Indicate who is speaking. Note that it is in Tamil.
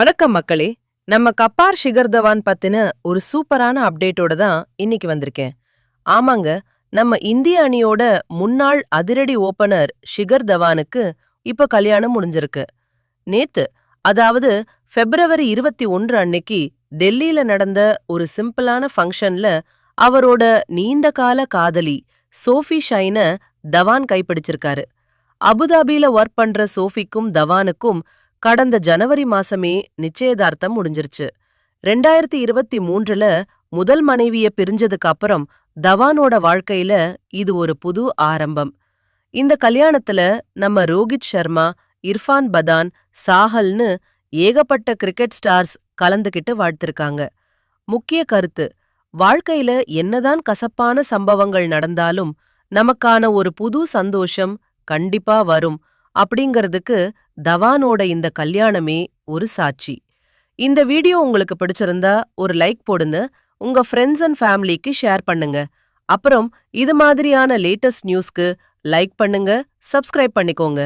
Speaker 1: வணக்கம் மக்களே. நம்ம கப்பார் ஷிகர் தவான் பத்தின ஒரு சூப்பரான அப்டேட்டோட தான் இன்னைக்கு வந்திருக்கேன். ஆமாங்க, நம்ம இந்திய அணியோட முன்னாள் அதிரடி ஓபனர் ஷிகர் தவானுக்கு இப்ப கல்யாணம் முடிஞ்சிருக்கு. நேத்து, அதாவது பிப்ரவரி 21 அன்னைக்கு டெல்லியில நடந்த ஒரு சிம்பிளான ஃபங்க்ஷன்ல அவரோட நீண்ட கால காதலி சோஃபி ஷைன தவான் கைப்பிடிச்சிருக்காரு. அபுதாபில ஒர்க் பண்ற சோஃபிக்கும் தவானுக்கும் கடந்த ஜனவரி மாசமே நிச்சயதார்த்தம் முடிஞ்சிருச்சு. 2023ல முதல் மனைவிய பிரிஞ்சதுக்கு அப்புறம் தவானோட வாழ்க்கையில இது ஒரு புது ஆரம்பம். இந்த கல்யாணத்துல நம்ம ரோஹித் சர்மா, இர்ஃபான் பதான், சாஹல்னு ஏகப்பட்ட கிரிக்கெட் ஸ்டார்ஸ் கலந்துகிட்டு வாழ்த்திருக்காங்க. முக்கிய கருத்து: வாழ்க்கையில என்னதான் கசப்பான சம்பவங்கள் நடந்தாலும் நமக்கான ஒரு புது சந்தோஷம் கண்டிப்பா வரும் அப்படிங்கறதுக்கு தவானோட இந்த கல்யாணமே ஒரு சாட்சி. இந்த வீடியோ உங்களுக்கு பிடிச்சிருந்தா ஒரு லைக் போடுங்க, உங்க ஃப்ரெண்ட்ஸ் அண்ட் ஃபேமிலிக்கு ஷேர் பண்ணுங்க. அப்புறம் இது மாதிரியான லேட்டஸ்ட் நியூஸ்க்கு லைக் பண்ணுங்க, சப்ஸ்கிரைப் பண்ணிக்கோங்க.